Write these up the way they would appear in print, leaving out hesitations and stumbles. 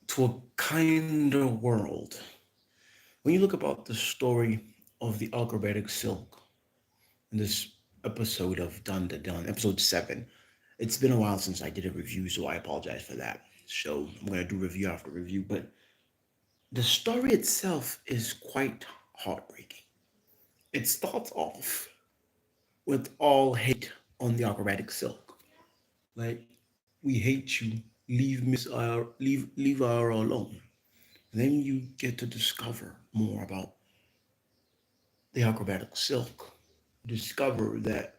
to a kinder world. When you look about the story of the acrobatic silk in this episode of Dandadan, episode 7, it's been a while since I did a review, so I apologize for that. So I'm going to do review after review, but the story itself is quite heartbreaking. It starts off with all hate on the acrobatic silk. Like, we hate you, leave our alone. Then you get to discover more about the acrobatic silk. Discover that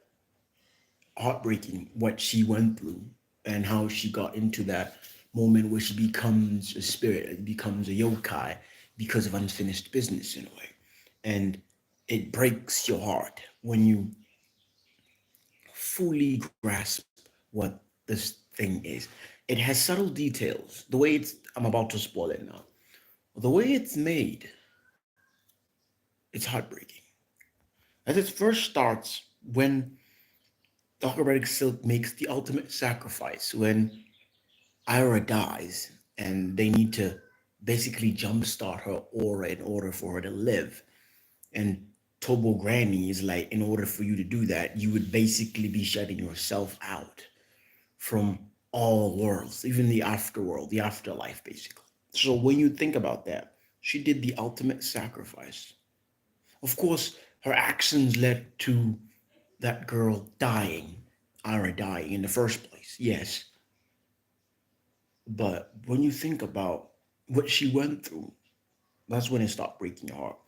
heartbreaking what she went through and how she got into that moment where she becomes a spirit, becomes a yokai because of unfinished business in a way. And it breaks your heart when you fully grasp what this thing is. It has subtle details. The way I'm about to spoil it now. The way it's made, it's heartbreaking. As it first starts when Acrobatic Silk makes the ultimate sacrifice when Ira dies and they need to basically jumpstart her aura in order for her to live. And Tobo Granny is like, in order for you to do that, you would basically be shutting yourself out from all worlds, even the afterworld, the afterlife, basically. So when you think about that, she did the ultimate sacrifice. Of course, her actions led to that girl dying, Ira dying in the first place, yes. But when you think about what she went through, that's when it stopped breaking your heart.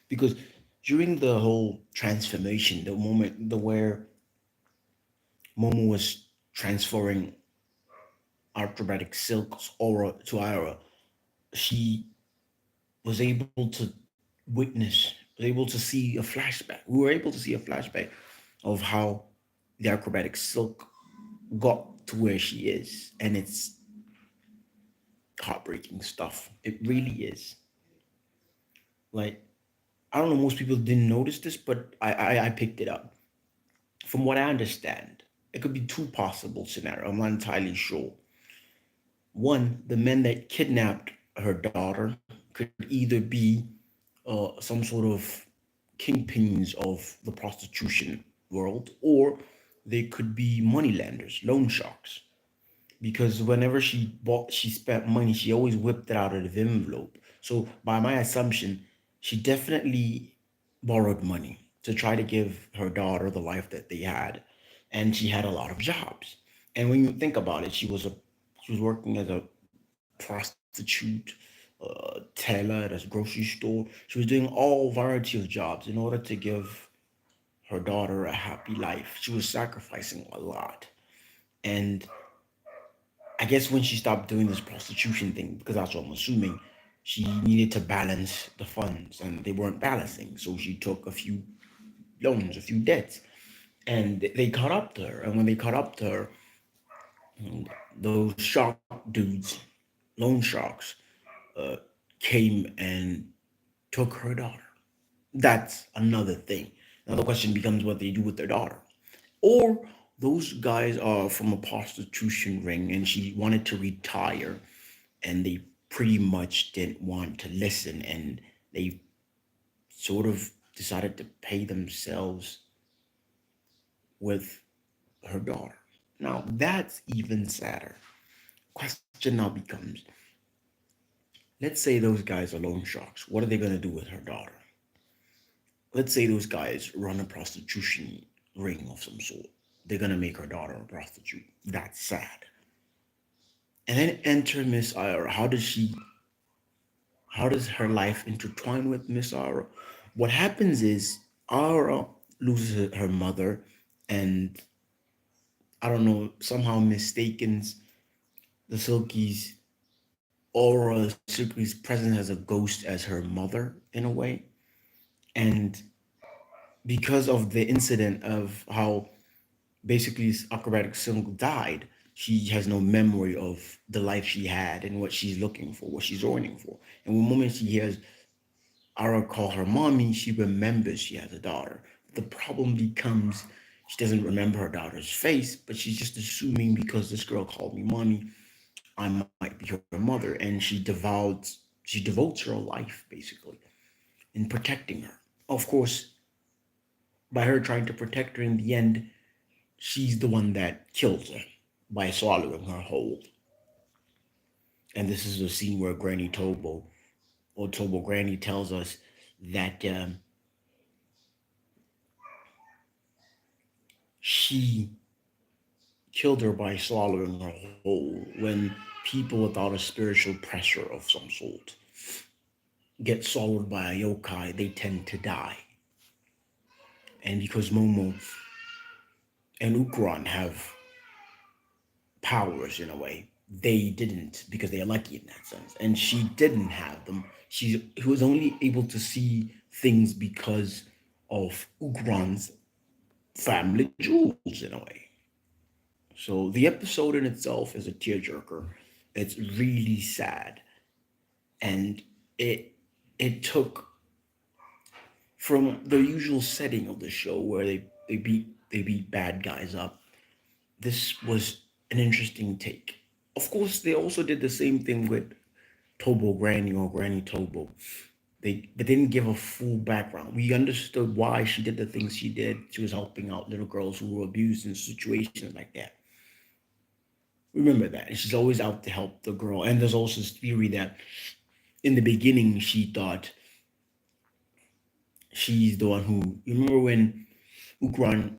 Because during the whole transformation, the moment the where Momo was transferring acrobatic silk's aura to Ira, she was able to witness, was able to see a flashback. We were able to see a flashback of how the acrobatic silk got to where she is. And it's heartbreaking stuff. It really is. Like, I don't know, most people didn't notice this, but I picked it up. From what I understand, it could be two possible scenarios. I'm not entirely sure. One, the men that kidnapped her daughter could either be some sort of kingpins of the prostitution world, or they could be moneylenders, loan sharks. Because whenever she spent money, she always whipped it out of the envelope. So by my assumption, she definitely borrowed money to try to give her daughter the life that they had, and she had a lot of jobs. And when you think about it, she was working as a prostitute, teller at a grocery store. She was doing all variety of jobs in order to give her daughter a happy life. She was sacrificing a lot, and I guess when she stopped doing this prostitution thing, because that's what I'm assuming, she needed to balance the funds and they weren't balancing. So she took a few loans, a few debts, and they caught up to her. And when they caught up to her, those shark dudes, loan sharks, uh, came and took her daughter. That's another thing. Now the question becomes what they do with their daughter. Or those guys are from a prostitution ring and she wanted to retire and they pretty much didn't want to listen and they sort of decided to pay themselves with her daughter. Now that's even sadder. Question now becomes, let's say those guys are loan sharks. What are they going to do with her daughter? Let's say those guys run a prostitution ring of some sort. They're going to make her daughter a prostitute. That's sad. And then enter Miss Ira. How does her life intertwine with Miss Ira? What happens is Ira loses her mother and I don't know, somehow mistakens the Silky's aura, Silky's presence as a ghost as her mother in a way. And because of the incident of how basically acrobatic silk died, she has no memory of the life she had and what she's looking for, what she's yearning for. And the moment she hears Ara call her mommy, she remembers she has a daughter. The problem becomes she doesn't remember her daughter's face, but she's just assuming because this girl called me mommy, I might be her mother, and she devotes her life basically in protecting her. Of course, by her trying to protect her in the end, she's the one that kills her by swallowing her whole. And this is a scene where Granny Tobo, or Tobo Granny, tells us that she killed her by swallowing her whole when people without a spiritual pressure of some sort get swallowed by a yokai, they tend to die. And because Momo and Ukran have powers in a way, they didn't because they are lucky in that sense. And she didn't have them. She was only able to see things because of Ukran's family jewels in a way. So the episode in itself is a tearjerker. It's really sad, and it it took from the usual setting of the show where they beat bad guys up. This was an interesting take. Of course, they also did the same thing with Tobo Granny or Granny Tobo. They didn't give a full background. We understood why she did the things she did. She was helping out little girls who were abused in situations like that. Remember that. And she's always out to help the girl. And there's also this theory that in the beginning she thought she's the one who. You remember when Ukran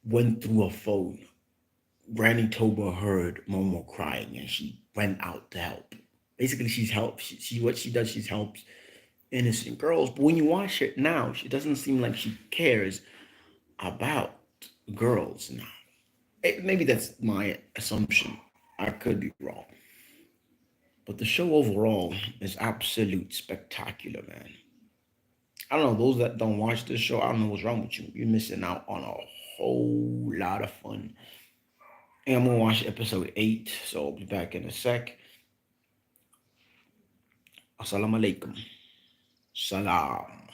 went through a phone? Granny Toba heard Momo crying and she went out to help. Basically, she's helped. She what she does, she helps innocent girls. But when you watch it now, she doesn't seem like she cares about girls now. Maybe that's my assumption. I could be wrong. But the show overall is absolute spectacular, man. I don't know, those that don't watch this show, I don't know what's wrong with you. You're missing out on a whole lot of fun. And I'm gonna watch episode 8, so I'll be back in a sec. Assalamu alaikum. Salam.